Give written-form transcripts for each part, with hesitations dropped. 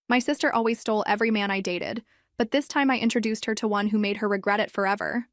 My sister always stole every man I dated, but this time I introduced her to one who made her regret it forever.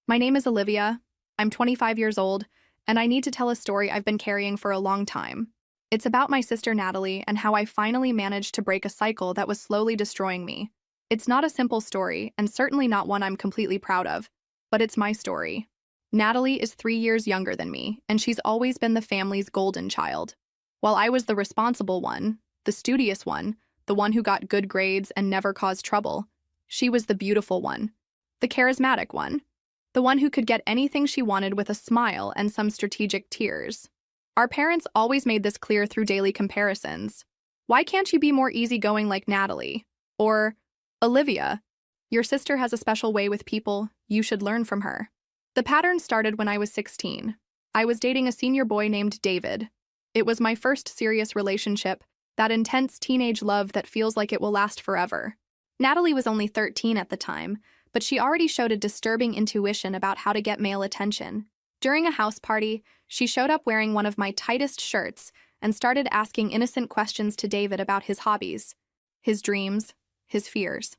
My name is Olivia. I'm 25 years old, and I need to tell a story I've been carrying for a long time. It's about my sister Natalie and how I finally managed to break a cycle that was slowly destroying me. It's not a simple story, and certainly not one I'm completely proud of, but it's my story. Natalie is 3 years younger than me, and she's always been the family's golden child. While I was the responsible one, the studious one, the one who got good grades and never caused trouble, she was the beautiful one, the charismatic one, the one who could get anything she wanted with a smile and some strategic tears. Our parents always made this clear through daily comparisons. Why can't you be more easygoing like Natalie? Or, Olivia, your sister has a special way with people, you should learn from her. The pattern started when I was 16. I was dating a senior boy named David. It was my first serious relationship, that intense teenage love that feels like it will last forever. Natalie was only 13 at the time, but she already showed a disturbing intuition about how to get male attention. During a house party, she showed up wearing one of my tightest shirts and started asking innocent questions to David about his hobbies, his dreams, his fears.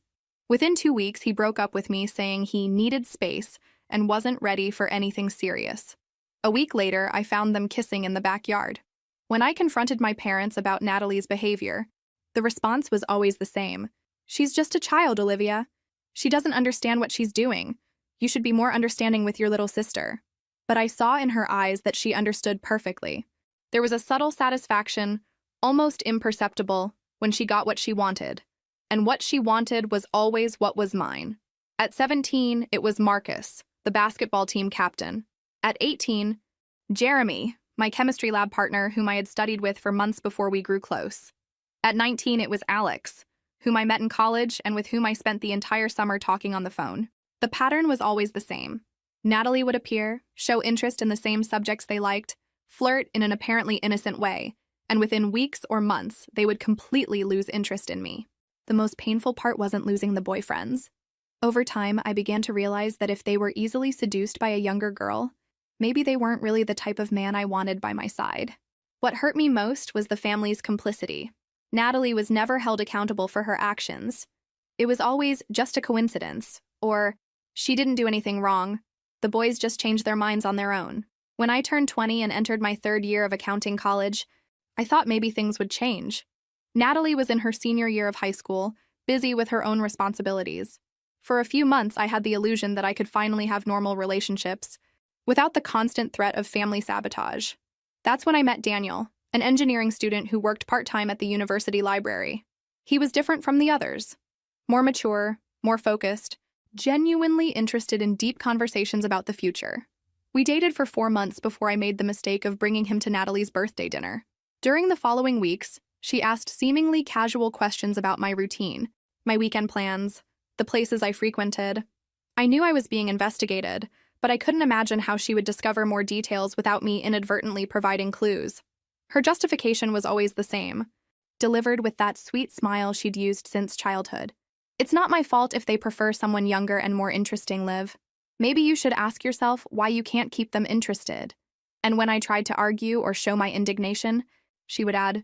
Within 2 weeks, he broke up with me saying he needed space and wasn't ready for anything serious. A week later, I found them kissing in the backyard. When I confronted my parents about Natalie's behavior, the response was always the same. She's just a child, Olivia. She doesn't understand what she's doing. You should be more understanding with your little sister. But I saw in her eyes that she understood perfectly. There was a subtle satisfaction, almost imperceptible, when she got what she wanted. And what she wanted was always what was mine. At 17, it was Marcus, the basketball team captain. At 18, Jeremy, my chemistry lab partner whom I had studied with for months before we grew close. At 19, it was Alex, whom I met in college and with whom I spent the entire summer talking on the phone. The pattern was always the same. Natalie would appear, show interest in the same subjects they liked, flirt in an apparently innocent way, and within weeks or months, they would completely lose interest in me. The most painful part wasn't losing the boyfriends. Over time, I began to realize that if they were easily seduced by a younger girl, maybe they weren't really the type of man I wanted by my side. What hurt me most was the family's complicity. Natalie was never held accountable for her actions. It was always just a coincidence, or she didn't do anything wrong. The boys just changed their minds on their own. When I turned 20 and entered my 3rd year of accounting college, I thought maybe things would change. Natalie was in her senior year of high school, busy with her own responsibilities. For a few months, I had the illusion that I could finally have normal relationships, without the constant threat of family sabotage. That's when I met Daniel, an engineering student who worked part-time at the university library. He was different from the others. More mature, more focused, genuinely interested in deep conversations about the future. We dated for 4 months before I made the mistake of bringing him to Natalie's birthday dinner. During the following weeks, she asked seemingly casual questions about my routine, my weekend plans, the places I frequented. I knew I was being investigated, but I couldn't imagine how she would discover more details without me inadvertently providing clues. Her justification was always the same, delivered with that sweet smile she'd used since childhood. It's not my fault if they prefer someone younger and more interesting, Liv. Maybe you should ask yourself why you can't keep them interested. And when I tried to argue or show my indignation, she would add,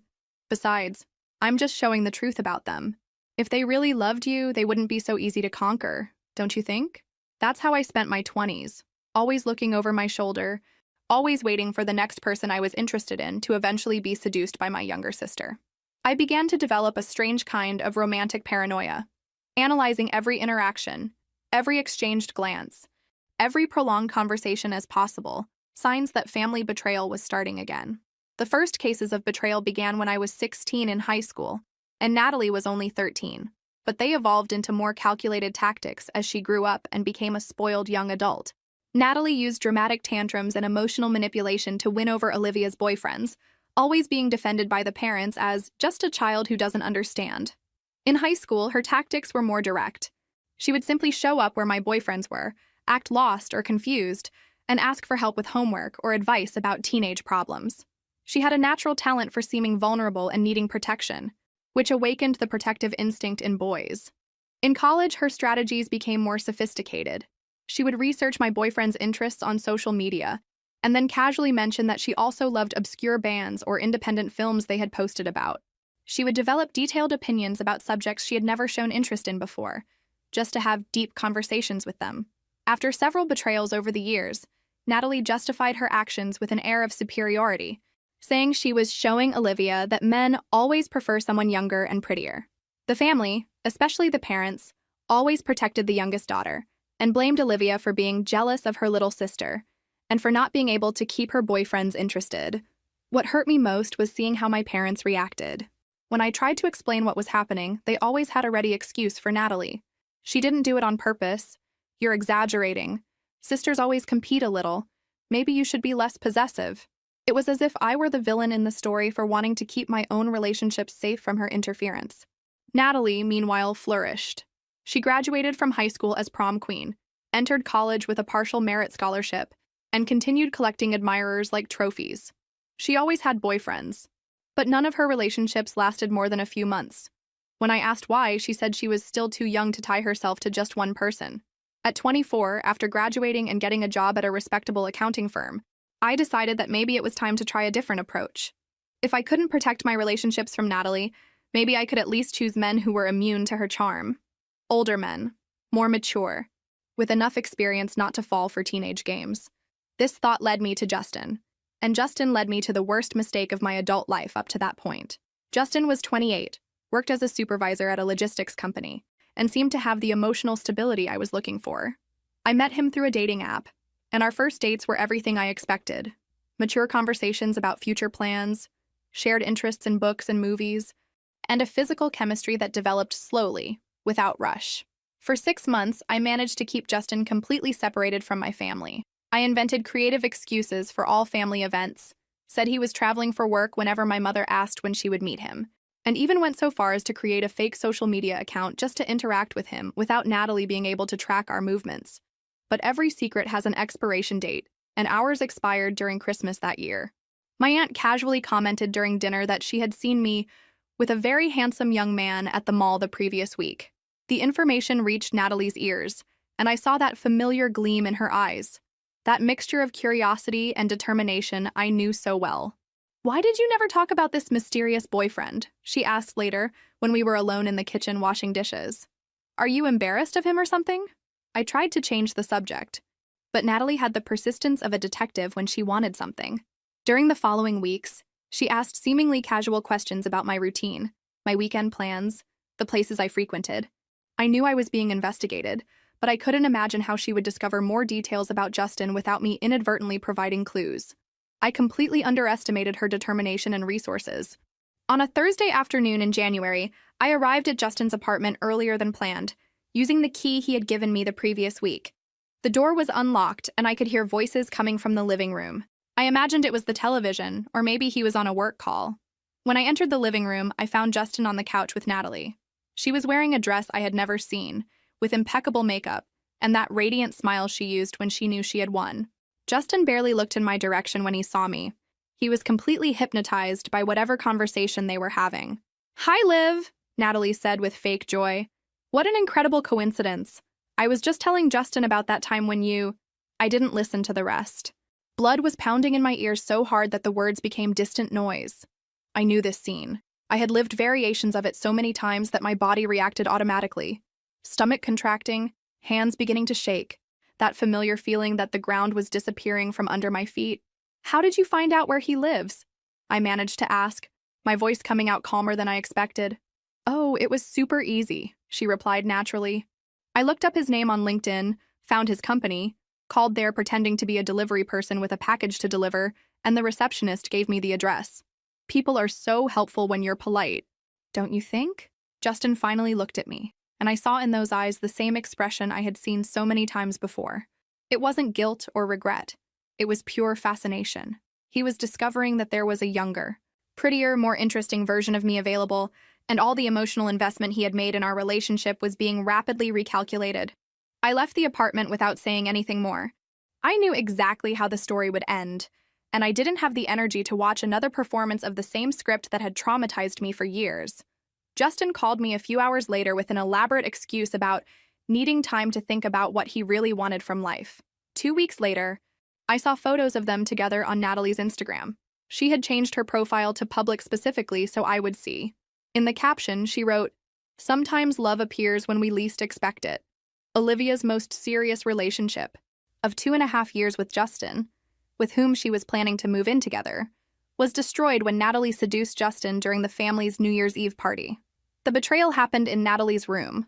"Besides, I'm just showing the truth about them. If they really loved you, they wouldn't be so easy to conquer, don't you think?" That's how I spent my 20s, always looking over my shoulder, always waiting for the next person I was interested in to eventually be seduced by my younger sister. I began to develop a strange kind of romantic paranoia, analyzing every interaction, every exchanged glance, every prolonged conversation as possible, signs that family betrayal was starting again. The first cases of betrayal began when I was 16 in high school, and Natalie was only 13. But they evolved into more calculated tactics as she grew up and became a spoiled young adult. Natalie used dramatic tantrums and emotional manipulation to win over Olivia's boyfriends, always being defended by the parents as just a child who doesn't understand. In high school, her tactics were more direct. She would simply show up where my boyfriends were, act lost or confused, and ask for help with homework or advice about teenage problems. She had a natural talent for seeming vulnerable and needing protection, which awakened the protective instinct in boys. In college, her strategies became more sophisticated. She would research my boyfriend's interests on social media, and then casually mention that she also loved obscure bands or independent films they had posted about. She would develop detailed opinions about subjects she had never shown interest in before, just to have deep conversations with them. After several betrayals over the years, Natalie justified her actions with an air of superiority, saying she was showing Olivia that men always prefer someone younger and prettier. The family, especially the parents, always protected the youngest daughter and blamed Olivia for being jealous of her little sister and for not being able to keep her boyfriends interested. What hurt me most was seeing how my parents reacted. When I tried to explain what was happening, they always had a ready excuse for Natalie. She didn't do it on purpose. You're exaggerating. Sisters always compete a little. Maybe you should be less possessive. It was as if I were the villain in the story for wanting to keep my own relationships safe from her interference. Natalie, meanwhile, flourished. She graduated from high school as prom queen, entered college with a partial merit scholarship, and continued collecting admirers like trophies. She always had boyfriends, but none of her relationships lasted more than a few months. When I asked why, she said she was still too young to tie herself to just one person. At 24, after graduating and getting a job at a respectable accounting firm, I decided that maybe it was time to try a different approach. If I couldn't protect my relationships from Natalie, maybe I could at least choose men who were immune to her charm. Older men, more mature, with enough experience not to fall for teenage games. This thought led me to Justin, and Justin led me to the worst mistake of my adult life up to that point. Justin was 28, worked as a supervisor at a logistics company, and seemed to have the emotional stability I was looking for. I met him through a dating app, and our first dates were everything I expected. Mature conversations about future plans, shared interests in books and movies, and a physical chemistry that developed slowly, without rush. For 6 months, I managed to keep Justin completely separated from my family. I invented creative excuses for all family events, said he was traveling for work whenever my mother asked when she would meet him, and even went so far as to create a fake social media account just to interact with him without Natalie being able to track our movements. But every secret has an expiration date, and ours expired during Christmas that year. My aunt casually commented during dinner that she had seen me with a very handsome young man at the mall the previous week. The information reached Natalie's ears, and I saw that familiar gleam in her eyes, that mixture of curiosity and determination I knew so well. "Why did you never talk about this mysterious boyfriend?" she asked later when we were alone in the kitchen washing dishes. "Are you embarrassed of him or something?" I tried to change the subject, but Natalie had the persistence of a detective when she wanted something. During the following weeks, she asked seemingly casual questions about my routine, my weekend plans, the places I frequented. I knew I was being investigated, but I couldn't imagine how she would discover more details about Justin without me inadvertently providing clues. I completely underestimated her determination and resources. On a Thursday afternoon in January, I arrived at Justin's apartment earlier than planned, using the key he had given me the previous week. The door was unlocked, and I could hear voices coming from the living room. I imagined it was the television, or maybe he was on a work call. When I entered the living room, I found Justin on the couch with Natalie. She was wearing a dress I had never seen, with impeccable makeup, and that radiant smile she used when she knew she had won. Justin barely looked in my direction when he saw me. He was completely hypnotized by whatever conversation they were having. "Hi, Liv," Natalie said with fake joy. "What an incredible coincidence. I was just telling Justin about that time when you—" I didn't listen to the rest. Blood was pounding in my ears so hard that the words became distant noise. I knew this scene. I had lived variations of it so many times that my body reacted automatically. Stomach contracting, hands beginning to shake, that familiar feeling that the ground was disappearing from under my feet. "How did you find out where he lives?" I managed to ask, my voice coming out calmer than I expected. "Oh, it was super easy," she replied naturally. "I looked up his name on LinkedIn, found his company, called there pretending to be a delivery person with a package to deliver, and the receptionist gave me the address. People are so helpful when you're polite, don't you think?" Justin finally looked at me, and I saw in those eyes the same expression I had seen so many times before. It wasn't guilt or regret. It was pure fascination. He was discovering that there was a younger, prettier, more interesting version of me available, and all the emotional investment he had made in our relationship was being rapidly recalculated. I left the apartment without saying anything more. I knew exactly how the story would end, and I didn't have the energy to watch another performance of the same script that had traumatized me for years. Justin called me a few hours later with an elaborate excuse about needing time to think about what he really wanted from life. 2 weeks later, I saw photos of them together on Natalie's Instagram. She had changed her profile to public specifically so I would see. In the caption, she wrote, "Sometimes love appears when we least expect it." Olivia's most serious relationship, of 2.5 years with Justin, with whom she was planning to move in together, was destroyed when Natalie seduced Justin during the family's New Year's Eve party. The betrayal happened in Natalie's room,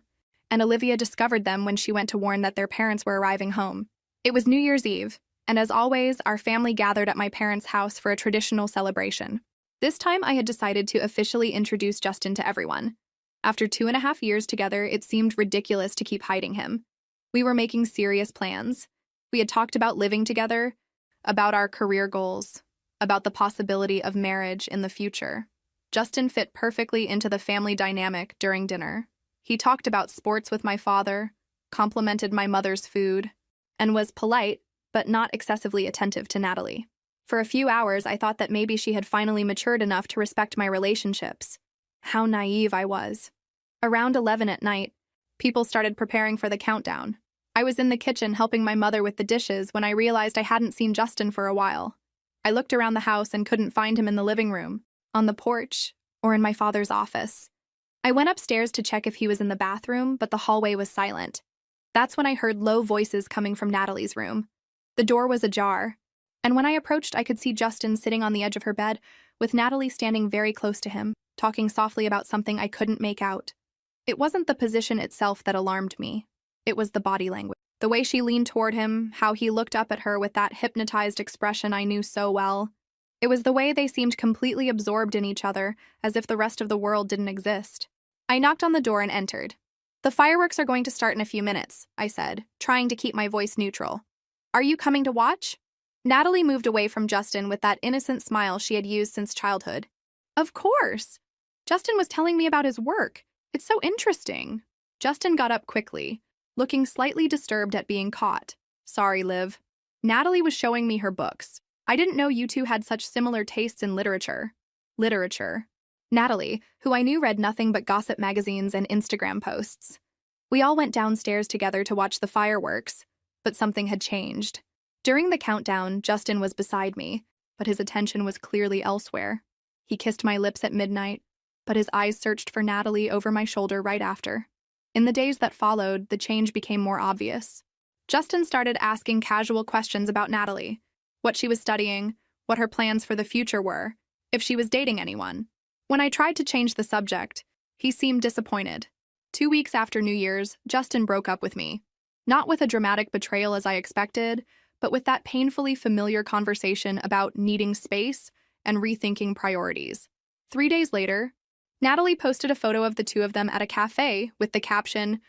and Olivia discovered them when she went to warn that their parents were arriving home. It was New Year's Eve, and as always, our family gathered at my parents' house for a traditional celebration. This time, I had decided to officially introduce Justin to everyone. After 2.5 years together, it seemed ridiculous to keep hiding him. We were making serious plans. We had talked about living together, about our career goals, about the possibility of marriage in the future. Justin fit perfectly into the family dynamic during dinner. He talked about sports with my father, complimented my mother's food, and was polite, but not excessively attentive to Natalie. For a few hours, I thought that maybe she had finally matured enough to respect my relationships. How naive I was. Around 11 at night, people started preparing for the countdown. I was in the kitchen helping my mother with the dishes when I realized I hadn't seen Justin for a while. I looked around the house and couldn't find him in the living room, on the porch, or in my father's office. I went upstairs to check if he was in the bathroom, but the hallway was silent. That's when I heard low voices coming from Natalie's room. The door was ajar, and when I approached, I could see Justin sitting on the edge of her bed, with Natalie standing very close to him, talking softly about something I couldn't make out. It wasn't the position itself that alarmed me. It was the body language. The way she leaned toward him, how he looked up at her with that hypnotized expression I knew so well. It was the way they seemed completely absorbed in each other, as if the rest of the world didn't exist. I knocked on the door and entered. "The fireworks are going to start in a few minutes," I said, trying to keep my voice neutral. "Are you coming to watch?" Natalie moved away from Justin with that innocent smile she had used since childhood. "Of course! Justin was telling me about his work. It's so interesting." Justin got up quickly, looking slightly disturbed at being caught. "Sorry, Liv." Natalie was showing me her books. "I didn't know you two had such similar tastes in literature." Literature. Natalie, who I knew read nothing but gossip magazines and Instagram posts. We all went downstairs together to watch the fireworks, but something had changed. During the countdown, Justin was beside me, but his attention was clearly elsewhere. He kissed my lips at midnight, but his eyes searched for Natalie over my shoulder right after. In the days that followed, the change became more obvious. Justin started asking casual questions about Natalie, what she was studying, what her plans for the future were, if she was dating anyone. When I tried to change the subject, he seemed disappointed. 2 weeks after New Year's, Justin broke up with me. Not with a dramatic betrayal as I expected, but with that painfully familiar conversation about needing space and rethinking priorities. 3 days later, Natalie posted a photo of the two of them at a cafe with the caption,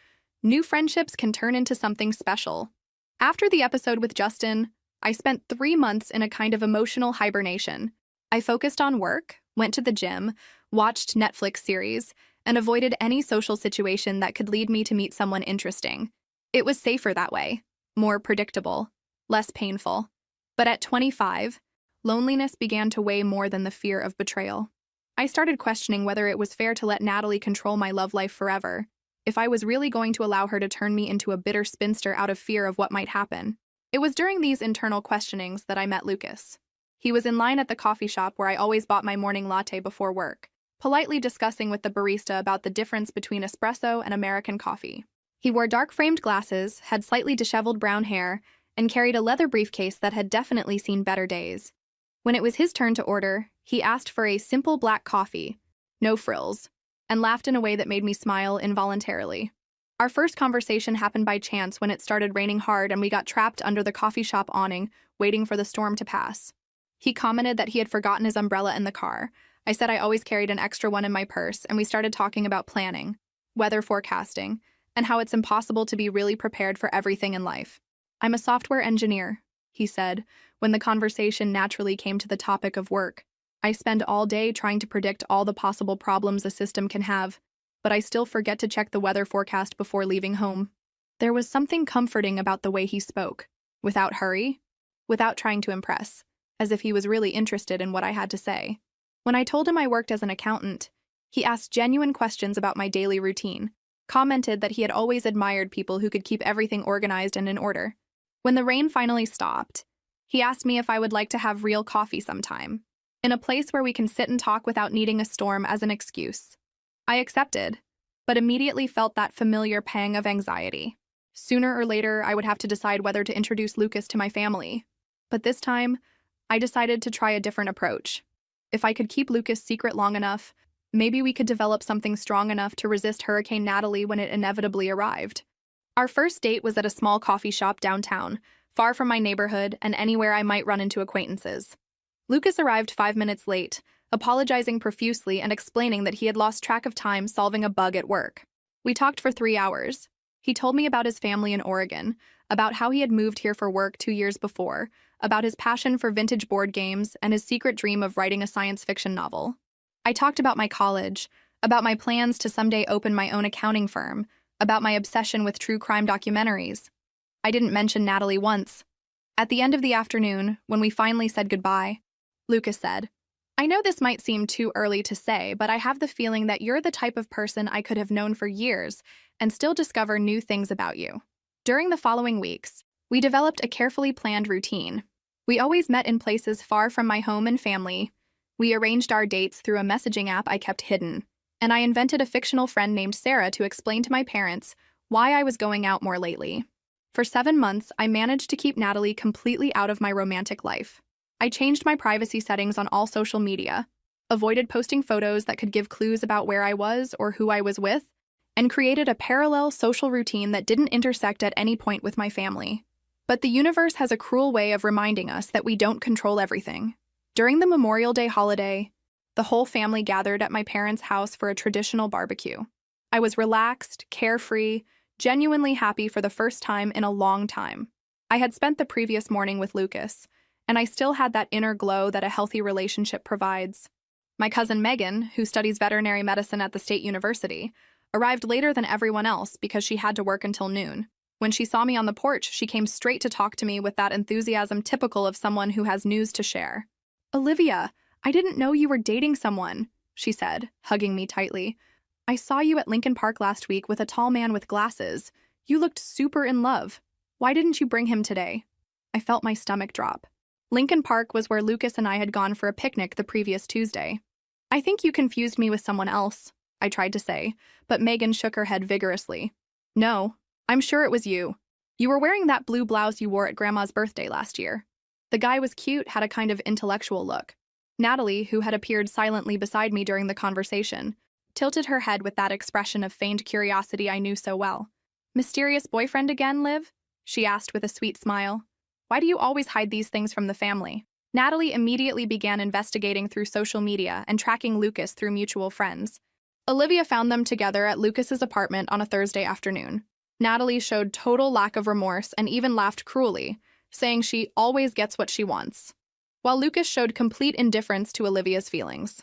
"New friendships can turn into something special." After the episode with Justin, I spent 3 months in a kind of emotional hibernation. I focused on work, went to the gym, watched Netflix series, and avoided any social situation that could lead me to meet someone interesting. It was safer that way, more predictable, less painful. But at 25, loneliness began to weigh more than the fear of betrayal. I started questioning whether it was fair to let Natalie control my love life forever, if I was really going to allow her to turn me into a bitter spinster out of fear of what might happen. It was during these internal questionings that I met Lucas. He was in line at the coffee shop where I always bought my morning latte before work, politely discussing with the barista about the difference between espresso and American coffee. He wore dark-framed glasses, had slightly disheveled brown hair, and carried a leather briefcase that had definitely seen better days. When it was his turn to order, he asked for a simple black coffee, no frills, and laughed in a way that made me smile involuntarily. Our first conversation happened by chance when it started raining hard and we got trapped under the coffee shop awning, waiting for the storm to pass. He commented that he had forgotten his umbrella in the car. I said I always carried an extra one in my purse, and we started talking about planning, weather forecasting, and how it's impossible to be really prepared for everything in life. "I'm a software engineer," he said, when the conversation naturally came to the topic of work. "I spend all day trying to predict all the possible problems a system can have, but I still forget to check the weather forecast before leaving home." There was something comforting about the way he spoke, without hurry, without trying to impress, as if he was really interested in what I had to say. When I told him I worked as an accountant, he asked genuine questions about my daily routine, commented that he had always admired people who could keep everything organized and in order. When the rain finally stopped, he asked me if I would like to have real coffee sometime, in a place where we can sit and talk without needing a storm as an excuse. I accepted, but immediately felt that familiar pang of anxiety. Sooner or later, I would have to decide whether to introduce Lucas to my family. But this time, I decided to try a different approach. If I could keep Lucas secret long enough, maybe we could develop something strong enough to resist Hurricane Natalie when it inevitably arrived. Our first date was at a small coffee shop downtown, far from my neighborhood and anywhere I might run into acquaintances. Lucas arrived 5 minutes late, apologizing profusely and explaining that he had lost track of time solving a bug at work. We talked for 3 hours. He told me about his family in Oregon, about how he had moved here for work 2 years before, about his passion for vintage board games, and his secret dream of writing a science fiction novel. I talked about my college, about my plans to someday open my own accounting firm, about my obsession with true crime documentaries. I didn't mention Natalie once. At the end of the afternoon, when we finally said goodbye, Lucas said, "I know this might seem too early to say, but I have the feeling that you're the type of person I could have known for years and still discover new things about you." During the following weeks, we developed a carefully planned routine. We always met in places far from my home and family. We arranged our dates through a messaging app I kept hidden, and I invented a fictional friend named Sarah to explain to my parents why I was going out more lately. For 7 months, I managed to keep Natalie completely out of my romantic life. I changed my privacy settings on all social media, avoided posting photos that could give clues about where I was or who I was with, and created a parallel social routine that didn't intersect at any point with my family. But the universe has a cruel way of reminding us that we don't control everything. During the Memorial Day holiday, the whole family gathered at my parents' house for a traditional barbecue. I was relaxed, carefree, genuinely happy for the first time in a long time. I had spent the previous morning with Lucas, and I still had that inner glow that a healthy relationship provides. My cousin Megan, who studies veterinary medicine at the state university, arrived later than everyone else because she had to work until noon. When she saw me on the porch, she came straight to talk to me with that enthusiasm typical of someone who has news to share. "Olivia, I didn't know you were dating someone," she said, hugging me tightly. "I saw you at Lincoln Park last week with a tall man with glasses. You looked super in love. Why didn't you bring him today?" I felt my stomach drop. Lincoln Park was where Lucas and I had gone for a picnic the previous Tuesday. "I think you confused me with someone else," I tried to say, but Megan shook her head vigorously. "No, I'm sure it was you. You were wearing that blue blouse you wore at Grandma's birthday last year." The guy was cute, had a kind of intellectual look. Natalie, who had appeared silently beside me during the conversation, tilted her head with that expression of feigned curiosity I knew so well. "Mysterious boyfriend again, Liv?" she asked with a sweet smile. "Why do you always hide these things from the family?" Natalie immediately began investigating through social media and tracking Lucas through mutual friends. Olivia found them together at Lucas's apartment on a Thursday afternoon. Natalie showed total lack of remorse and even laughed cruelly, saying she always gets what she wants, while Lucas showed complete indifference to Olivia's feelings.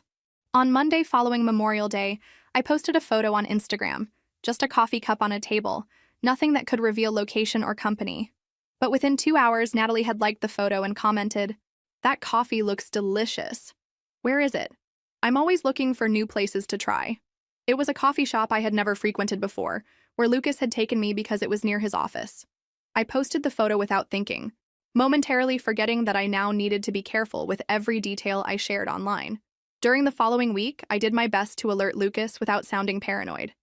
On Monday following Memorial Day, I posted a photo on Instagram, just a coffee cup on a table, nothing that could reveal location or company. But within 2 hours, Natalie had liked the photo and commented, "That coffee looks delicious. Where is it? I'm always looking for new places to try." It was a coffee shop I had never frequented before, where Lucas had taken me because it was near his office. I posted the photo without thinking, momentarily forgetting that I now needed to be careful with every detail I shared online. During the following week, I did my best to alert Lucas without sounding paranoid.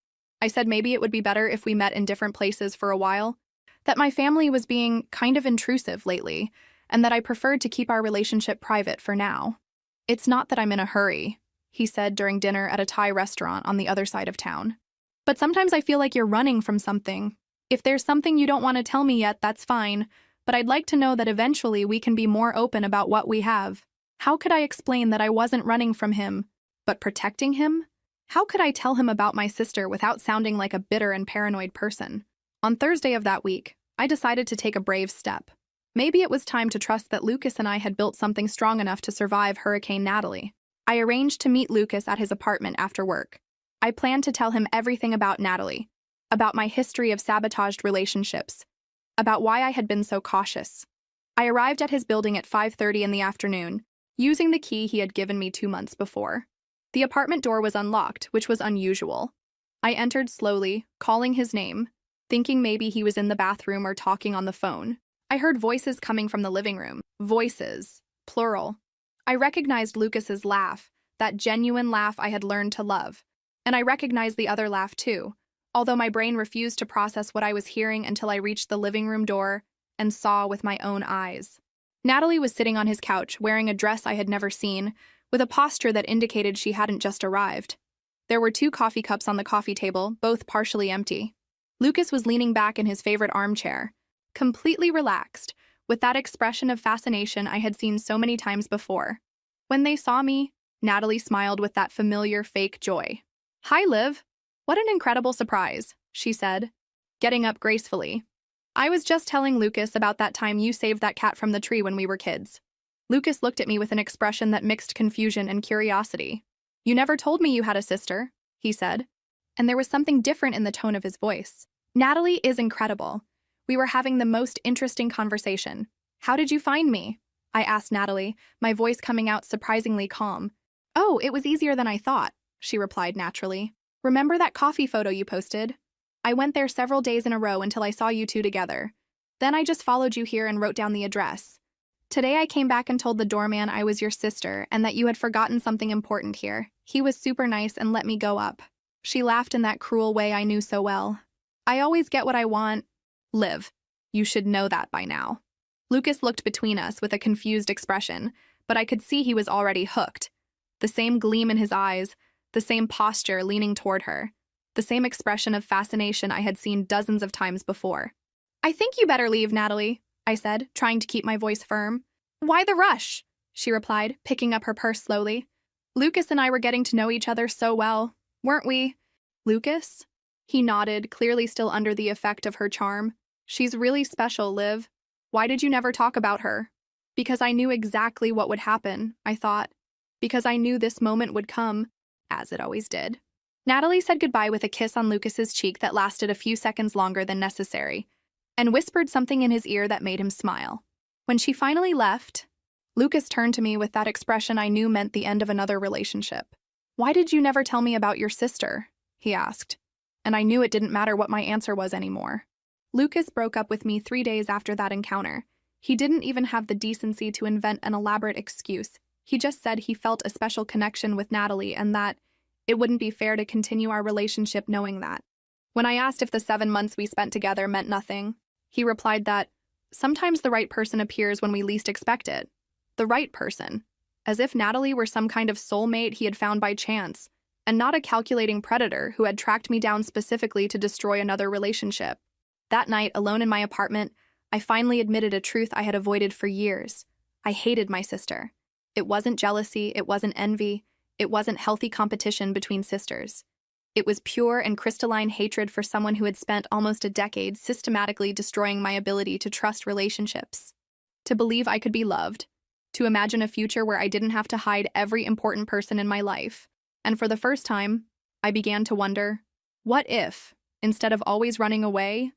I said maybe it would be better if we met in different places for a while, that my family was being kind of intrusive lately, and that I preferred to keep our relationship private for now. "It's not that I'm in a hurry," he said during dinner at a Thai restaurant on the other side of town. "But sometimes I feel like you're running from something. If there's something you don't want to tell me yet, that's fine, but I'd like to know that eventually we can be more open about what we have." How could I explain that I wasn't running from him, but protecting him? How could I tell him about my sister without sounding like a bitter and paranoid person? On Thursday of that week, I decided to take a brave step. Maybe it was time to trust that Lucas and I had built something strong enough to survive Hurricane Natalie. I arranged to meet Lucas at his apartment after work. I planned to tell him everything about Natalie, about my history of sabotaged relationships, about why I had been so cautious. I arrived at his building at 5:30 in the afternoon, using the key he had given me 2 months before. The apartment door was unlocked, which was unusual. I entered slowly, calling his name, thinking maybe he was in the bathroom or talking on the phone. I heard voices coming from the living room. Voices, plural. I recognized Lucas's laugh, that genuine laugh I had learned to love. And I recognized the other laugh too, although my brain refused to process what I was hearing until I reached the living room door and saw with my own eyes. Natalie was sitting on his couch, wearing a dress I had never seen, with a posture that indicated she hadn't just arrived. There were 2 coffee cups on the coffee table, both partially empty. Lucas was leaning back in his favorite armchair, completely relaxed, with that expression of fascination I had seen so many times before. When they saw me, Natalie smiled with that familiar fake joy. "Hi, Liv. What an incredible surprise," she said, getting up gracefully. "I was just telling Lucas about that time you saved that cat from the tree when we were kids." Lucas looked at me with an expression that mixed confusion and curiosity. "You never told me you had a sister," he said, and there was something different in the tone of his voice. "Natalie is incredible. We were having the most interesting conversation. How did you find me?" I asked Natalie, my voice coming out surprisingly calm. "Oh, it was easier than I thought," she replied naturally. "Remember that coffee photo you posted? I went there several days in a row until I saw you 2 together. Then I just followed you here and wrote down the address. Today I came back and told the doorman I was your sister and that you had forgotten something important here. He was super nice and let me go up." She laughed in that cruel way I knew so well. "I always get what I want. Liv, you should know that by now." Lucas looked between us with a confused expression, but I could see he was already hooked. The same gleam in his eyes, the same posture leaning toward her, the same expression of fascination I had seen dozens of times before. "I think you better leave, Natalie," I said, trying to keep my voice firm. "Why the rush?" she replied, picking up her purse slowly. "Lucas and I were getting to know each other so well, weren't we?" "Lucas?" He nodded, clearly still under the effect of her charm. "She's really special, Liv. Why did you never talk about her?" "Because I knew exactly what would happen," I thought. "Because I knew this moment would come, as it always did." Natalie said goodbye with a kiss on Lucas's cheek that lasted a few seconds longer than necessary, and whispered something in his ear that made him smile. When she finally left, Lucas turned to me with that expression I knew meant the end of another relationship. "Why did you never tell me about your sister?" he asked, and I knew it didn't matter what my answer was anymore. Lucas broke up with me 3 days after that encounter. He didn't even have the decency to invent an elaborate excuse. He just said he felt a special connection with Natalie and that it wouldn't be fair to continue our relationship knowing that. When I asked if the 7 months we spent together meant nothing, he replied that sometimes the right person appears when we least expect it. The right person. As if Natalie were some kind of soulmate he had found by chance, and not a calculating predator who had tracked me down specifically to destroy another relationship. That night, alone in my apartment, I finally admitted a truth I had avoided for years. I hated my sister. It wasn't jealousy, it wasn't envy, it wasn't healthy competition between sisters. It was pure and crystalline hatred for someone who had spent almost a decade systematically destroying my ability to trust relationships, to believe I could be loved, to imagine a future where I didn't have to hide every important person in my life. And for the first time, I began to wonder, what if, instead of always running away,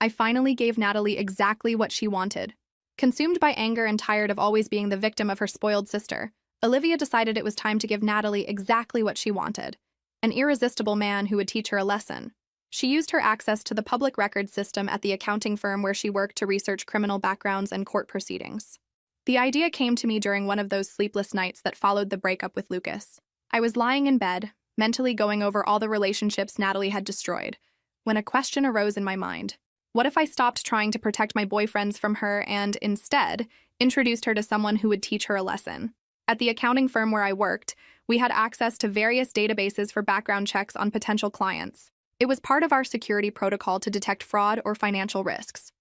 I finally gave Natalie exactly what she wanted? Consumed by anger and tired of always being the victim of her spoiled sister, Olivia decided it was time to give Natalie exactly what she wanted, an irresistible man who would teach her a lesson. She used her access to the public records system at the accounting firm where she worked to research criminal backgrounds and court proceedings. The idea came to me during one of those sleepless nights that followed the breakup with Lucas. I was lying in bed, mentally going over all the relationships Natalie had destroyed, when a question arose in my mind. What if I stopped trying to protect my boyfriends from her and, instead, introduced her to someone who would teach her a lesson? At the accounting firm where I worked, we had access to various databases for background checks on potential clients. It was part of our security protocol to detect fraud or financial risks.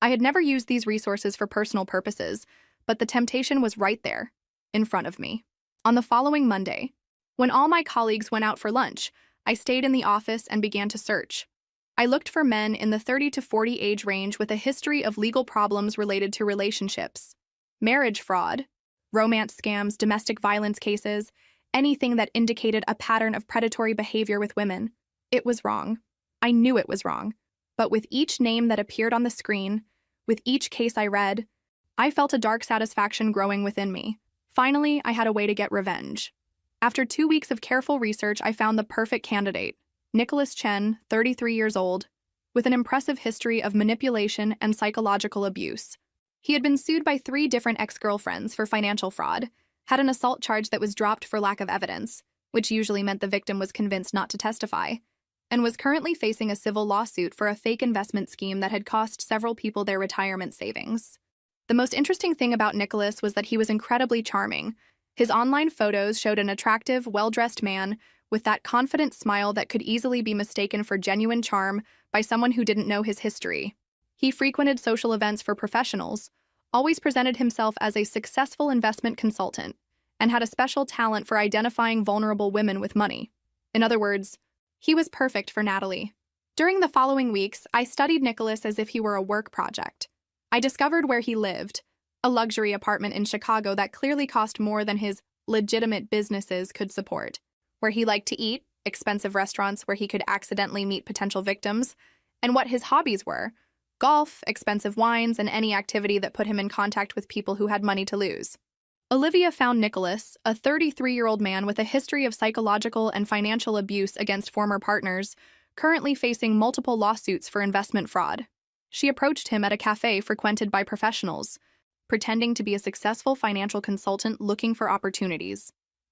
I had never used these resources for personal purposes, but the temptation was right there, in front of me. On the following Monday, when all my colleagues went out for lunch, I stayed in the office and began to search. I looked for men in the 30 to 40 age range with a history of legal problems related to relationships, marriage fraud, romance scams, domestic violence cases, anything that indicated a pattern of predatory behavior with women. It was wrong. I knew it was wrong. But with each name that appeared on the screen, with each case I read, I felt a dark satisfaction growing within me. Finally, I had a way to get revenge. After 2 weeks of careful research, I found the perfect candidate. Nicholas Chen, 33 years old, with an impressive history of manipulation and psychological abuse. He had been sued by 3 different ex-girlfriends for financial fraud, had an assault charge that was dropped for lack of evidence, which usually meant the victim was convinced not to testify, and was currently facing a civil lawsuit for a fake investment scheme that had cost several people their retirement savings. The most interesting thing about Nicholas was that he was incredibly charming. His online photos showed an attractive, well-dressed man with that confident smile that could easily be mistaken for genuine charm by someone who didn't know his history. He frequented social events for professionals, always presented himself as a successful investment consultant, and had a special talent for identifying vulnerable women with money. In other words, he was perfect for Natalie. During the following weeks, I studied Nicholas as if he were a work project. I discovered where he lived, a luxury apartment in Chicago that clearly cost more than his legitimate businesses could support, where he liked to eat, expensive restaurants where he could accidentally meet potential victims, and what his hobbies were: golf, expensive wines, and any activity that put him in contact with people who had money to lose. Olivia found Nicholas, a 33-year-old man with a history of psychological and financial abuse against former partners, currently facing multiple lawsuits for investment fraud. She approached him at a cafe frequented by professionals, pretending to be a successful financial consultant looking for opportunities.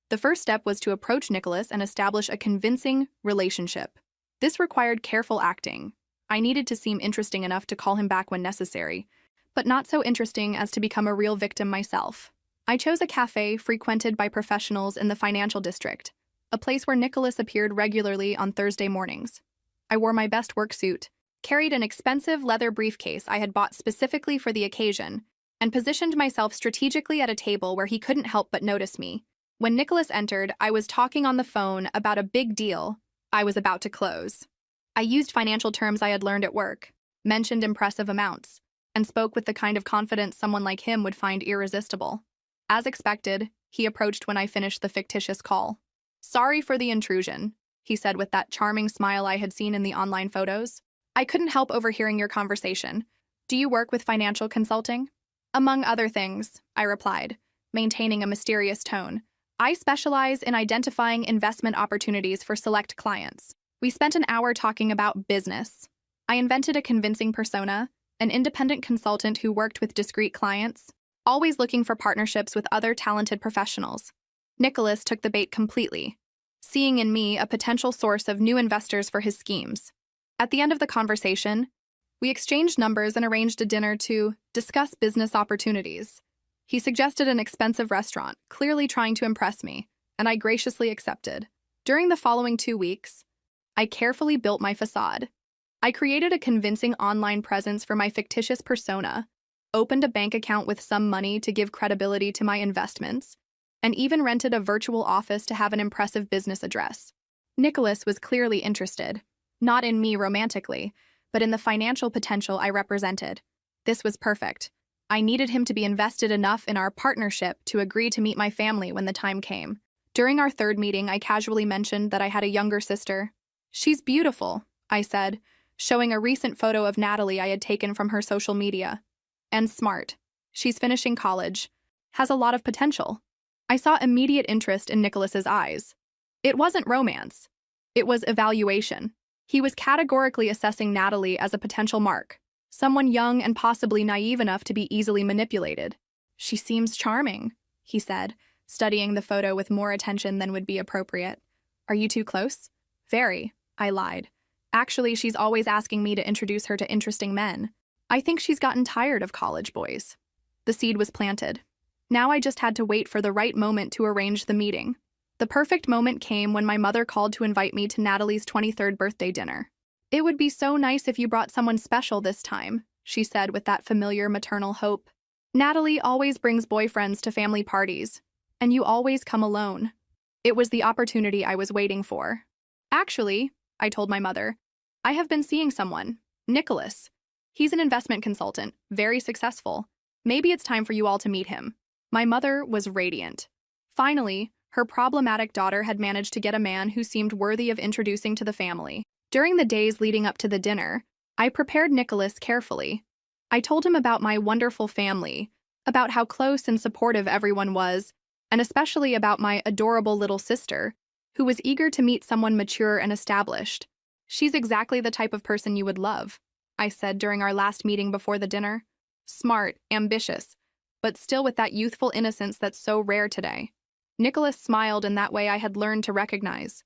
The first step was to approach Nicholas and establish a convincing relationship. This required careful acting. I needed to seem interesting enough to call him back when necessary, but not so interesting as to become a real victim myself. I chose a cafe frequented by professionals in the financial district, a place where Nicholas appeared regularly on Thursday mornings. I wore my best work suit, carried an expensive leather briefcase I had bought specifically for the occasion, and positioned myself strategically at a table where he couldn't help but notice me. When Nicholas entered, I was talking on the phone about a big deal I was about to close. I used financial terms I had learned at work, mentioned impressive amounts, and spoke with the kind of confidence someone like him would find irresistible. As expected, he approached when I finished the fictitious call. "Sorry for the intrusion," he said with that charming smile I had seen in the online photos. "I couldn't help overhearing your conversation. Do you work with financial consulting?" "Among other things," I replied, maintaining a mysterious tone. "I specialize in identifying investment opportunities for select clients." We spent an hour talking about business. I invented a convincing persona, an independent consultant who worked with discreet clients, always looking for partnerships with other talented professionals. Nicholas took the bait completely, seeing in me a potential source of new investors for his schemes. At the end of the conversation, we exchanged numbers and arranged a dinner to discuss business opportunities. He suggested an expensive restaurant, clearly trying to impress me, and I graciously accepted. During the following 2 weeks, I carefully built my facade. I created a convincing online presence for my fictitious persona, opened a bank account with some money to give credibility to my investments, and even rented a virtual office to have an impressive business address. Nicholas was clearly interested, not in me romantically, but in the financial potential I represented. This was perfect. I needed him to be invested enough in our partnership to agree to meet my family when the time came. During our third meeting, I casually mentioned that I had a younger sister. "She's beautiful," I said, showing a recent photo of Natalie I had taken from her social media. "And smart. She's finishing college. Has a lot of potential." I saw immediate interest in Nicholas's eyes. It wasn't romance. It was evaluation. He was categorically assessing Natalie as a potential mark, someone young and possibly naive enough to be easily manipulated. "She seems charming," he said, studying the photo with more attention than would be appropriate. "Are you too close?" "Very," I lied. "Actually, she's always asking me to introduce her to interesting men. I think she's gotten tired of college boys." The seed was planted. Now I just had to wait for the right moment to arrange the meeting. The perfect moment came when my mother called to invite me to Natalie's 23rd birthday dinner. "It would be so nice if you brought someone special this time," she said with that familiar maternal hope. "Natalie always brings boyfriends to family parties, and you always come alone." It was the opportunity I was waiting for. "Actually," I told my mother, "I have been seeing someone, Nicholas. He's an investment consultant, very successful. Maybe it's time for you all to meet him." My mother was radiant. Finally, her problematic daughter had managed to get a man who seemed worthy of introducing to the family. During the days leading up to the dinner, I prepared Nicholas carefully. I told him about my wonderful family, about how close and supportive everyone was, and especially about my adorable little sister, who was eager to meet someone mature and established. "She's exactly the type of person you would love," I said during our last meeting before the dinner. "Smart, ambitious, but still with that youthful innocence that's so rare today." Nicholas smiled in that way I had learned to recognize.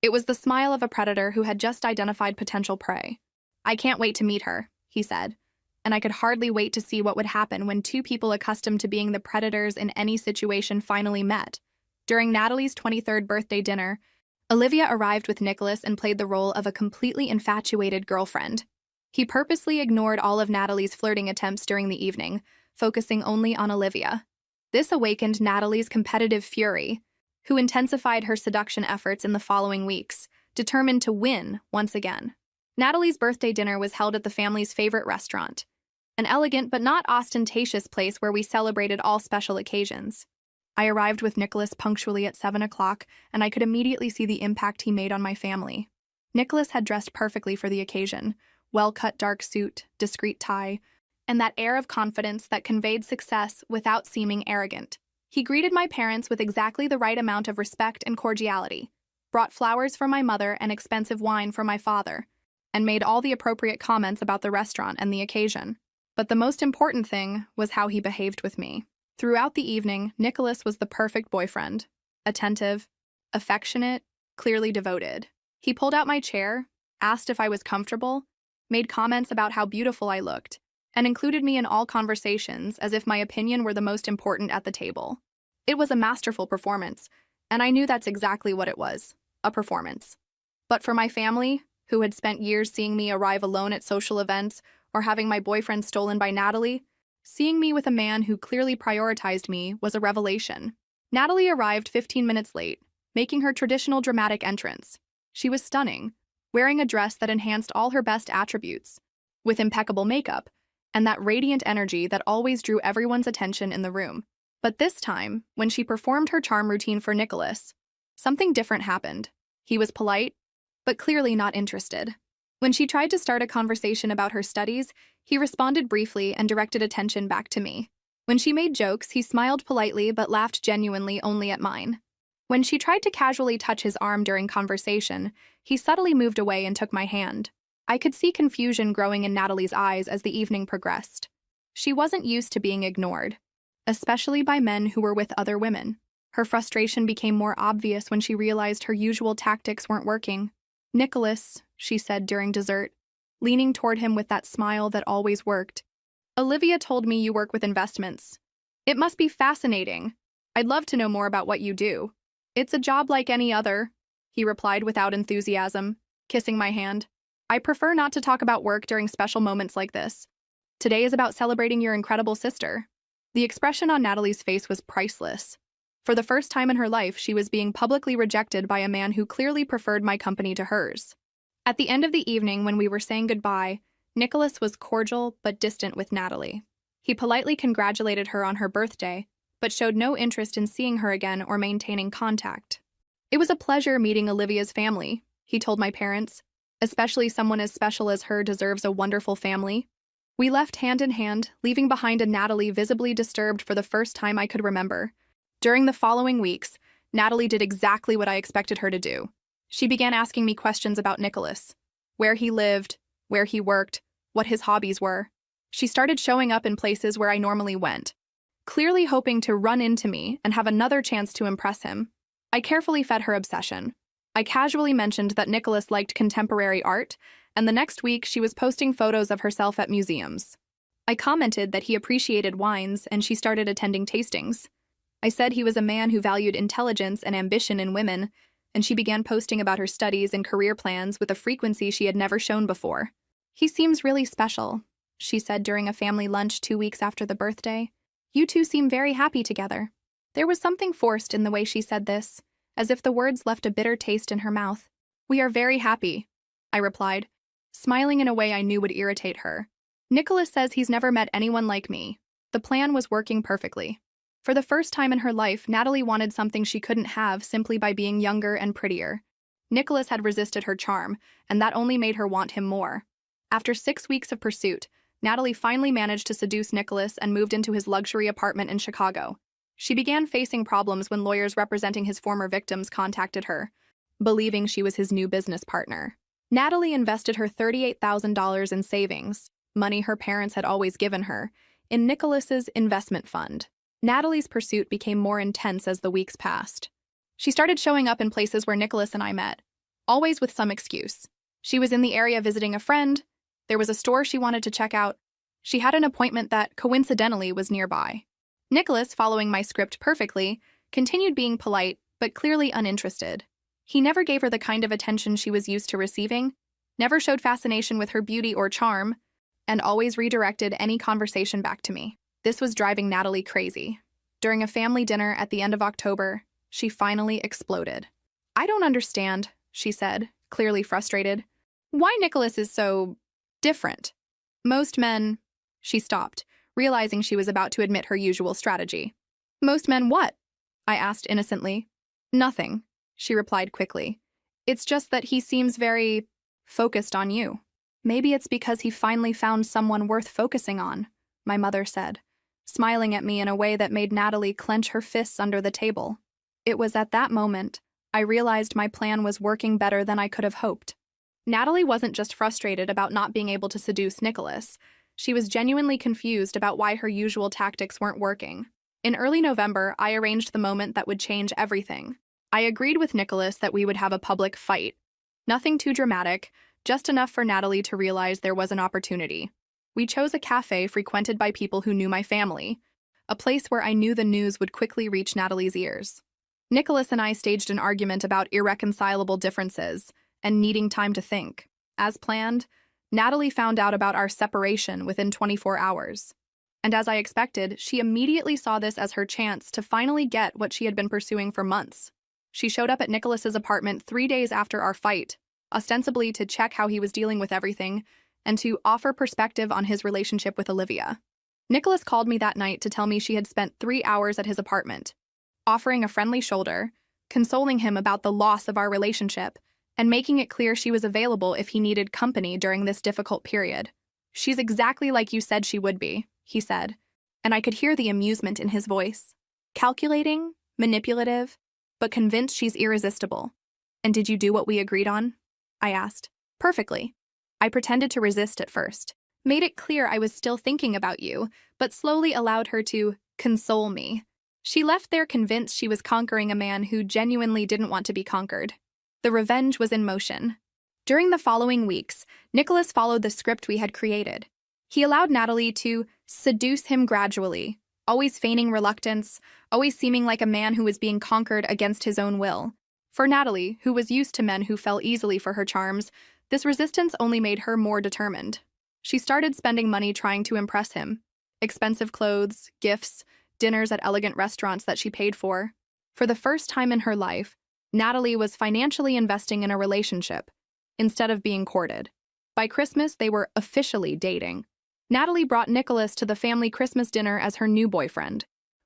It was the smile of a predator who had just identified potential prey. "I can't wait to meet her," he said, and I could hardly wait to see what would happen when two people accustomed to being the predators in any situation finally met. During Natalie's 23rd birthday dinner, Olivia arrived with Nicholas and played the role of a completely infatuated girlfriend. He purposely ignored all of Natalie's flirting attempts during the evening, focusing only on Olivia. This awakened Natalie's competitive fury, who intensified her seduction efforts in the following weeks, determined to win once again. Natalie's birthday dinner was held at the family's favorite restaurant, an elegant but not ostentatious place where we celebrated all special occasions. I arrived with Nicholas punctually at 7 o'clock, and I could immediately see the impact he made on my family. Nicholas had dressed perfectly for the occasion, well-cut dark suit, discreet tie, and that air of confidence that conveyed success without seeming arrogant. He greeted my parents with exactly the right amount of respect and cordiality, brought flowers for my mother and expensive wine for my father, and made all the appropriate comments about the restaurant and the occasion. But the most important thing was how he behaved with me. Throughout the evening, Nicholas was the perfect boyfriend. Attentive, affectionate, clearly devoted. He pulled out my chair, asked if I was comfortable, made comments about how beautiful I looked, and included me in all conversations as if my opinion were the most important at the table. It was a masterful performance, and I knew that's exactly what it was, a performance. But for my family, who had spent years seeing me arrive alone at social events or having my boyfriend stolen by Natalie, seeing me with a man who clearly prioritized me was a revelation. Natalie arrived 15 minutes late, making her traditional dramatic entrance. She was stunning, wearing a dress that enhanced all her best attributes, with impeccable makeup, and that radiant energy that always drew everyone's attention in the room. But this time, when she performed her charm routine for Nicholas, something different happened. He was polite, but clearly not interested. When she tried to start a conversation about her studies, he responded briefly and directed attention back to me. When she made jokes, he smiled politely but laughed genuinely only at mine. When she tried to casually touch his arm during conversation, he subtly moved away and took my hand. I could see confusion growing in Natalie's eyes as the evening progressed. She wasn't used to being ignored, especially by men who were with other women. Her frustration became more obvious when she realized her usual tactics weren't working. "Nicholas," she said during dessert, leaning toward him with that smile that always worked. "Olivia told me you work with investments. It must be fascinating. I'd love to know more about what you do." "It's a job like any other," he replied without enthusiasm, kissing my hand. "I prefer not to talk about work during special moments like this. Today is about celebrating your incredible sister." The expression on Natalie's face was priceless. For the first time in her life, she was being publicly rejected by a man who clearly preferred my company to hers. At the end of the evening, when we were saying goodbye, Nicholas was cordial but distant with Natalie. He politely congratulated her on her birthday, but showed no interest in seeing her again or maintaining contact. "It was a pleasure meeting Olivia's family," he told my parents. "Especially someone as special as her deserves a wonderful family." We left hand in hand, leaving behind a Natalie visibly disturbed for the first time I could remember. During the following weeks, Natalie did exactly what I expected her to do. She began asking me questions about Nicholas, where he lived, where he worked, what his hobbies were. She started showing up in places where I normally went, clearly hoping to run into me and have another chance to impress him. I carefully fed her obsession. I casually mentioned that Nicholas liked contemporary art, and the next week she was posting photos of herself at museums. I commented that he appreciated wines, and she started attending tastings. I said he was a man who valued intelligence and ambition in women, and she began posting about her studies and career plans with a frequency she had never shown before. "He seems really special," she said during a family lunch 2 weeks after the birthday. "You two seem very happy together." There was something forced in the way she said this, as if the words left a bitter taste in her mouth. "We are very happy," I replied, smiling in a way I knew would irritate her. "Nicholas says he's never met anyone like me." The plan was working perfectly. For the first time in her life, Natalie wanted something she couldn't have simply by being younger and prettier. Nicholas had resisted her charm, and that only made her want him more. After 6 weeks of pursuit, Natalie finally managed to seduce Nicholas and moved into his luxury apartment in Chicago. She began facing problems when lawyers representing his former victims contacted her, believing she was his new business partner. Natalie invested her $38,000 in savings, money her parents had always given her, in Nicholas's investment fund. Natalie's pursuit became more intense as the weeks passed. She started showing up in places where Nicholas and I met, always with some excuse. She was in the area visiting a friend, there was a store she wanted to check out, she had an appointment that, coincidentally, was nearby. Nicholas, following my script perfectly, continued being polite, but clearly uninterested. He never gave her the kind of attention she was used to receiving, never showed fascination with her beauty or charm, and always redirected any conversation back to me. This was driving Natalie crazy. During a family dinner at the end of October, she finally exploded. "I don't understand," she said, clearly frustrated. "Why Nicholas is so different. Most men—" She stopped, realizing she was about to admit her usual strategy. "Most men what?" I asked innocently. "Nothing," she replied quickly. "It's just that he seems very focused on you." "Maybe it's because he finally found someone worth focusing on," my mother said, smiling at me in a way that made Natalie clench her fists under the table. It was at that moment I realized my plan was working better than I could have hoped. Natalie wasn't just frustrated about not being able to seduce Nicholas. She was genuinely confused about why her usual tactics weren't working. In early November, I arranged the moment that would change everything. I agreed with Nicholas that we would have a public fight. Nothing too dramatic, just enough for Natalie to realize there was an opportunity. We chose a cafe frequented by people who knew my family, a place where I knew the news would quickly reach Natalie's ears. Nicholas and I staged an argument about irreconcilable differences and needing time to think. As planned, Natalie found out about our separation within 24 hours. And as I expected, she immediately saw this as her chance to finally get what she had been pursuing for months. She showed up at Nicholas's apartment 3 days after our fight, ostensibly to check how he was dealing with everything and to offer perspective on his relationship with Olivia. Nicholas called me that night to tell me she had spent 3 hours at his apartment, offering a friendly shoulder, consoling him about the loss of our relationship, and making it clear she was available if he needed company during this difficult period. "She's exactly like you said she would be," he said, and I could hear the amusement in his voice. "Calculating, manipulative, but convinced she's irresistible." "And did you do what we agreed on?" I asked. "Perfectly." I pretended to resist at first, made it clear I was still thinking about you, but slowly allowed her to console me. She left there convinced she was conquering a man who genuinely didn't want to be conquered. The revenge was in motion. During the following weeks, Nicholas followed the script we had created. He allowed Natalie to seduce him gradually, always feigning reluctance, always seeming like a man who was being conquered against his own will. For Natalie, who was used to men who fell easily for her charms, this resistance only made her more determined. She started spending money trying to impress him. Expensive clothes, gifts, dinners at elegant restaurants that she paid for. For the first time in her life, Natalie was financially investing in a relationship, instead of being courted. By Christmas, they were officially dating. Natalie brought Nicholas to the family Christmas dinner as her new boyfriend,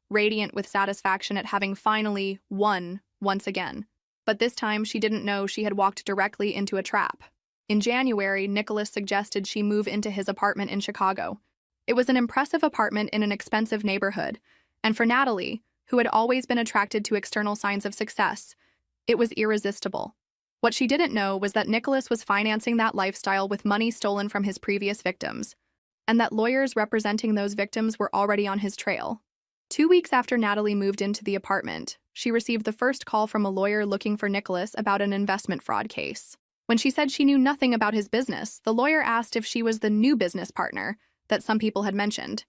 radiant with satisfaction at having finally won once again. But this time, she didn't know she had walked directly into a trap. In January, Nicholas suggested she move into his apartment in Chicago. It was an impressive apartment in an expensive neighborhood, and for Natalie, who had always been attracted to external signs of success, it was irresistible. What she didn't know was that Nicholas was financing that lifestyle with money stolen from his previous victims, and that lawyers representing those victims were already on his trail. 2 weeks after Natalie moved into the apartment, she received the first call from a lawyer looking for Nicholas about an investment fraud case. When she said she knew nothing about his business, the lawyer asked if she was the new business partner that some people had mentioned.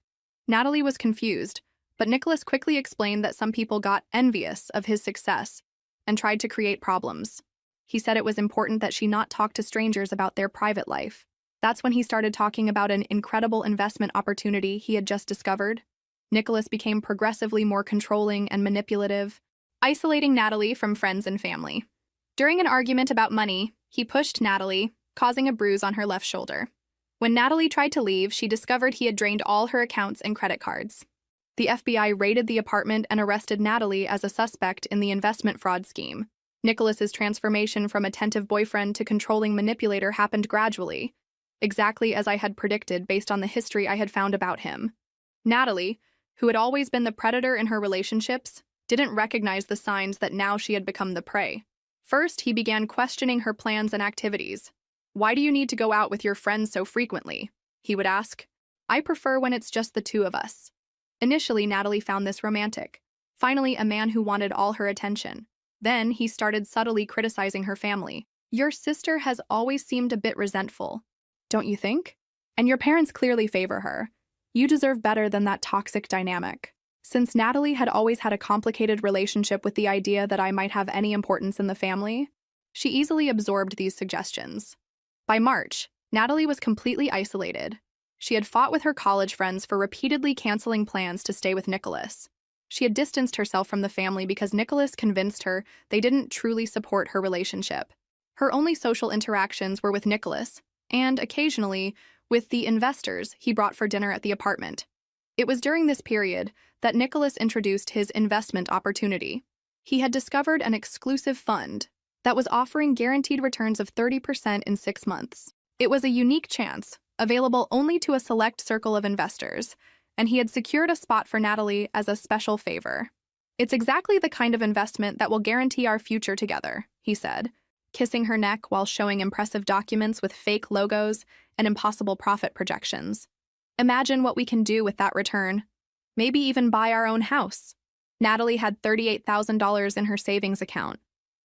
Natalie was confused, but Nicholas quickly explained that some people got envious of his success and tried to create problems. He said it was important that she not talk to strangers about their private life. That's when he started talking about an incredible investment opportunity he had just discovered. Nicholas became progressively more controlling and manipulative, isolating Natalie from friends and family. During an argument about money, he pushed Natalie, causing a bruise on her left shoulder. When Natalie tried to leave, she discovered he had drained all her accounts and credit cards. The FBI raided the apartment and arrested Natalie as a suspect in the investment fraud scheme. Nicholas's transformation from attentive boyfriend to controlling manipulator happened gradually, exactly as I had predicted based on the history I had found about him. Natalie, who had always been the predator in her relationships, didn't recognize the signs that now she had become the prey. First, he began questioning her plans and activities. "Why do you need to go out with your friends so frequently?" he would ask. "I prefer when it's just the two of us." Initially, Natalie found this romantic. Finally, a man who wanted all her attention. Then, he started subtly criticizing her family. Your sister has always seemed a bit resentful, don't you think? And your parents clearly favor her. You deserve better than that toxic dynamic. Since Natalie had always had a complicated relationship with the idea that I might have any importance in the family, she easily absorbed these suggestions. By March, Natalie was completely isolated. She had fought with her college friends for repeatedly canceling plans to stay with Nicholas. She had distanced herself from the family because Nicholas convinced her they didn't truly support her relationship. Her only social interactions were with Nicholas, and occasionally with the investors he brought for dinner at the apartment. It was during this period that Nicholas introduced his investment opportunity. He had discovered an exclusive fund that was offering guaranteed returns of 30% in 6 months. It was a unique chance, available only to a select circle of investors, and he had secured a spot for Natalie as a special favor. It's exactly the kind of investment that will guarantee our future together, he said, kissing her neck while showing impressive documents with fake logos and impossible profit projections. Imagine what we can do with that return. Maybe even buy our own house. Natalie had $38,000 in her savings account,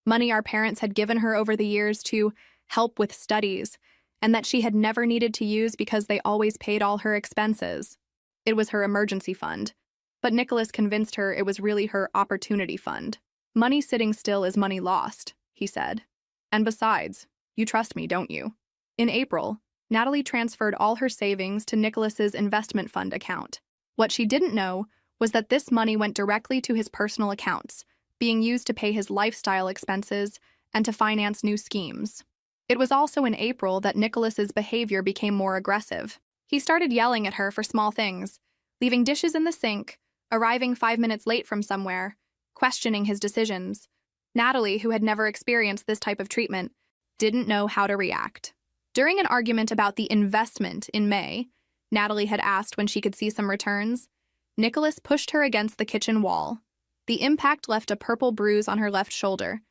money our parents had given her over the years to help with studies, and that she had never needed to use because they always paid all her expenses. It was her emergency fund, but Nicholas convinced her it was really her opportunity fund. Money sitting still is money lost, he said. And besides, you trust me, don't you? In April, Natalie transferred all her savings to Nicholas's investment fund account. What she didn't know was that this money went directly to his personal accounts, being used to pay his lifestyle expenses and to finance new schemes. It was also in April that Nicholas's behavior became more aggressive. He started yelling at her for small things, leaving dishes in the sink, arriving 5 minutes late from somewhere, questioning his decisions. Natalie, who had never experienced this type of treatment, didn't know how to react. During an argument about the investment in May, Natalie had asked when she could see some returns. Nicholas pushed her against the kitchen wall. The impact left a purple bruise on her left shoulder,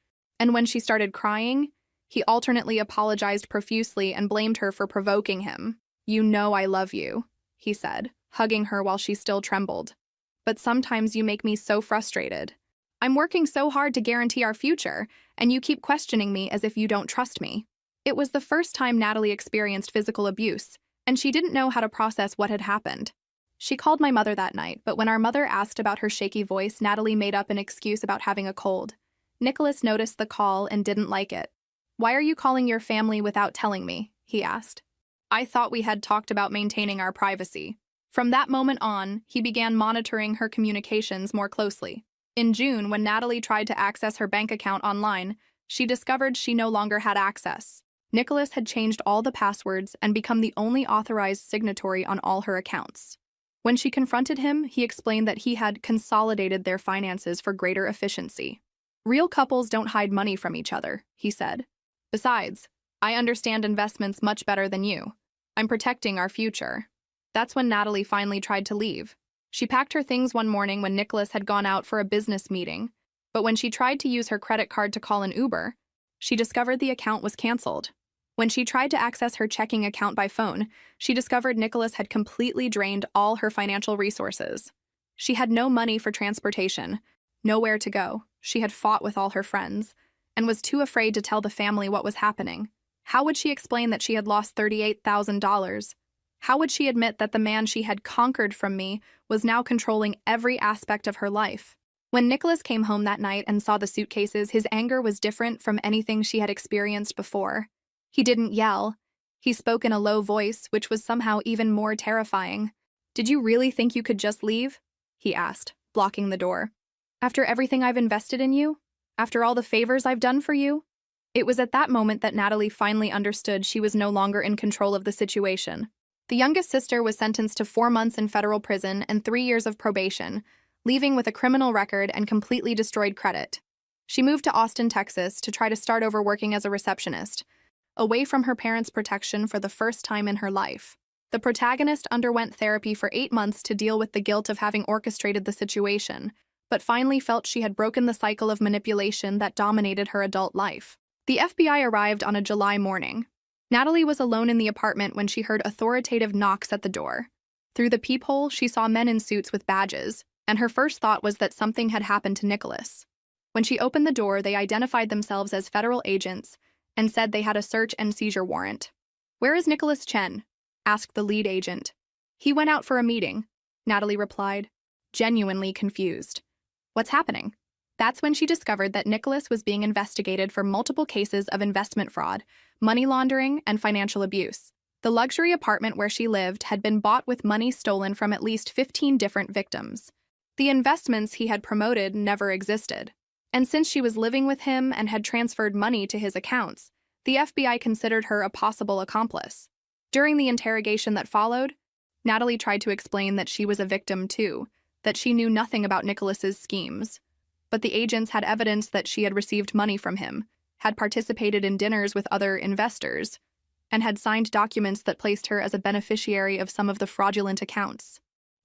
and when she started crying, he alternately apologized profusely and blamed her for provoking him. You know I love you, he said, hugging her while she still trembled. But sometimes you make me so frustrated. I'm working so hard to guarantee our future, and you keep questioning me as if you don't trust me. It was the first time Natalie experienced physical abuse, and she didn't know how to process what had happened. She called my mother that night, but when our mother asked about her shaky voice, Natalie made up an excuse about having a cold. Nicholas noticed the call and didn't like it. Why are you calling your family without telling me? He asked. I thought we had talked about maintaining our privacy. From that moment on, he began monitoring her communications more closely. In June, when Natalie tried to access her bank account online, she discovered she no longer had access. Nicholas had changed all the passwords and become the only authorized signatory on all her accounts. When she confronted him, he explained that he had consolidated their finances for greater efficiency. Real couples don't hide money from each other, he said. Besides, I understand investments much better than you. I'm protecting our future. That's when Natalie finally tried to leave. She packed her things one morning when Nicholas had gone out for a business meeting, but when she tried to use her credit card to call an Uber, she discovered the account was canceled. When she tried to access her checking account by phone, she discovered Nicholas had completely drained all her financial resources. She had no money for transportation, nowhere to go. She had fought with all her friends, and was too afraid to tell the family what was happening. How would she explain that she had lost $38,000? How would she admit that the man she had conquered from me was now controlling every aspect of her life? When Nicholas came home that night and saw the suitcases, his anger was different from anything she had experienced before. He didn't yell. He spoke in a low voice, which was somehow even more terrifying. Did you really think you could just leave? He asked, blocking the door. After everything I've invested in you? After all the favors I've done for you? It was at that moment that Natalie finally understood she was no longer in control of the situation. The youngest sister was sentenced to 4 months in federal prison and 3 years of probation, leaving with a criminal record and completely destroyed credit. She moved to Austin, Texas, to try to start over working as a receptionist, away from her parents' protection for the first time in her life. The protagonist underwent therapy for 8 months to deal with the guilt of having orchestrated the situation, but finally felt she had broken the cycle of manipulation that dominated her adult life. The FBI arrived on a July morning. Natalie was alone in the apartment when she heard authoritative knocks at the door. Through the peephole, she saw men in suits with badges, and her first thought was that something had happened to Nicholas. When she opened the door, they identified themselves as federal agents and said they had a search and seizure warrant. "Where is Nicholas Chen?" asked the lead agent. "He went out for a meeting," Natalie replied, genuinely confused. "What's happening?" That's when she discovered that Nicholas was being investigated for multiple cases of investment fraud, money laundering, and financial abuse. The luxury apartment where she lived had been bought with money stolen from at least 15 different victims. The investments he had promoted never existed. And since she was living with him and had transferred money to his accounts, the FBI considered her a possible accomplice. During the interrogation that followed, Natalie tried to explain that she was a victim too, that she knew nothing about Nicholas's schemes. But the agents had evidence that she had received money from him, had participated in dinners with other investors, and had signed documents that placed her as a beneficiary of some of the fraudulent accounts.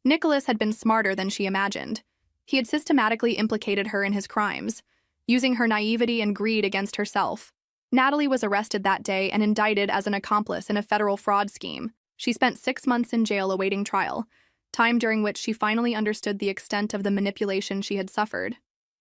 Nicholas had been smarter than she imagined. He had systematically implicated her in his crimes, using her naivety and greed against herself. Natalie was arrested that day and indicted as an accomplice in a federal fraud scheme. She spent 6 months in jail awaiting trial, time during which she finally understood the extent of the manipulation she had suffered.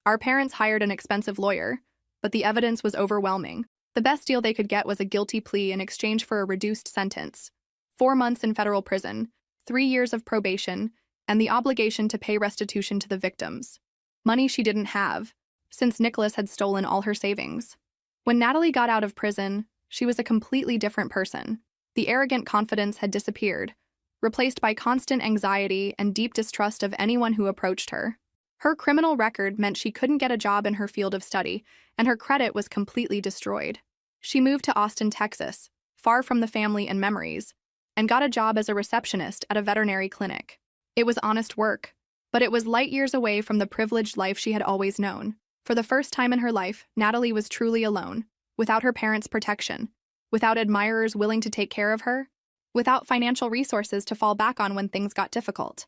Our parents hired an expensive lawyer, but the evidence was overwhelming. The best deal they could get was a guilty plea in exchange for a reduced sentence: 4 months in federal prison, 3 years of probation, and the obligation to pay restitution to the victims. Money she didn't have, since Nicholas had stolen all her savings. When Natalie got out of prison, she was a completely different person. The arrogant confidence had disappeared, replaced by constant anxiety and deep distrust of anyone who approached her. Her criminal record meant she couldn't get a job in her field of study, and her credit was completely destroyed. She moved to Austin, Texas, far from the family and memories, and got a job as a receptionist at a veterinary clinic. It was honest work, but it was light years away from the privileged life she had always known. For the first time in her life, Natalie was truly alone, without her parents' protection, without admirers willing to take care of her, without financial resources to fall back on when things got difficult.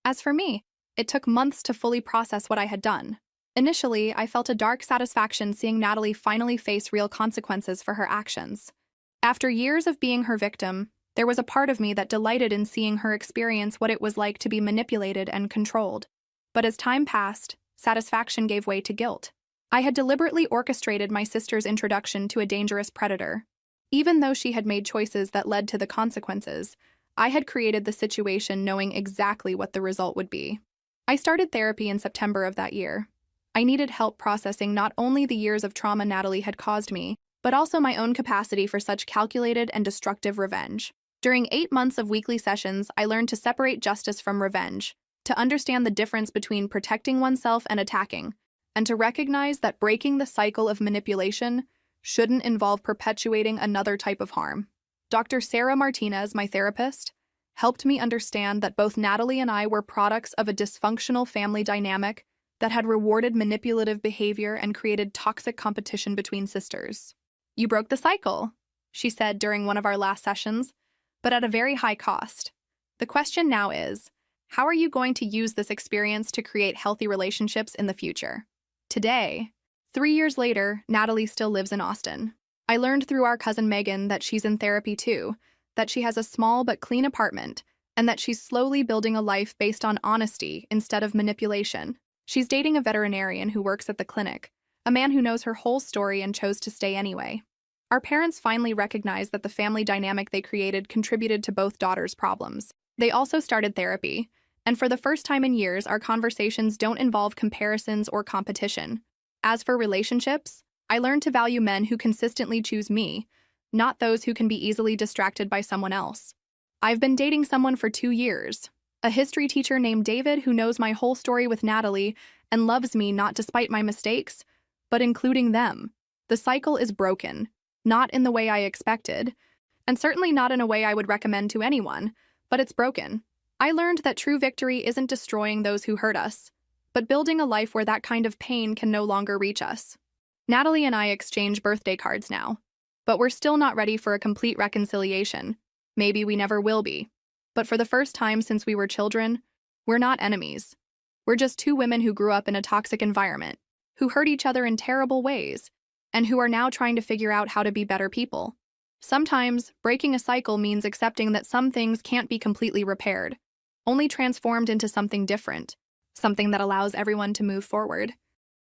As for me, it took months to fully process what I had done. Initially, I felt a dark satisfaction seeing Natalie finally face real consequences for her actions. After years of being her victim, there was a part of me that delighted in seeing her experience what it was like to be manipulated and controlled. But as time passed, satisfaction gave way to guilt. I had deliberately orchestrated my sister's introduction to a dangerous predator. Even though she had made choices that led to the consequences, I had created the situation knowing exactly what the result would be. I started therapy in September of that year. I needed help processing not only the years of trauma Natalie had caused me, but also my own capacity for such calculated and destructive revenge. During 8 months of weekly sessions, I learned to separate justice from revenge, to understand the difference between protecting oneself and attacking, and to recognize that breaking the cycle of manipulation shouldn't involve perpetuating another type of harm. Dr. Sarah Martinez, my therapist, helped me understand that both Natalie and I were products of a dysfunctional family dynamic that had rewarded manipulative behavior and created toxic competition between sisters. "You broke the cycle," she said during one of our last sessions, but at a very high cost. The question now is, how are you going to use this experience to create healthy relationships in the future? Today, 3 years later, Natalie still lives in Austin. I learned through our cousin Megan that she's in therapy too, that she has a small but clean apartment, and that she's slowly building a life based on honesty instead of manipulation. She's dating a veterinarian who works at the clinic, a man who knows her whole story and chose to stay anyway. Our parents finally recognized that the family dynamic they created contributed to both daughters' problems. They also started therapy, and for the first time in years, our conversations don't involve comparisons or competition. As for relationships, I learned to value men who consistently choose me, not those who can be easily distracted by someone else. I've been dating someone for 2 years, a history teacher named David who knows my whole story with Natalie and loves me not despite my mistakes, but including them. The cycle is broken, not in the way I expected, and certainly not in a way I would recommend to anyone, but it's broken. I learned that true victory isn't destroying those who hurt us, but building a life where that kind of pain can no longer reach us. Natalie and I exchange birthday cards now, but we're still not ready for a complete reconciliation. Maybe we never will be. But for the first time since we were children, we're not enemies. We're just 2 women who grew up in a toxic environment, who hurt each other in terrible ways, and who are now trying to figure out how to be better people. Sometimes, breaking a cycle means accepting that some things can't be completely repaired, only transformed into something different, something that allows everyone to move forward.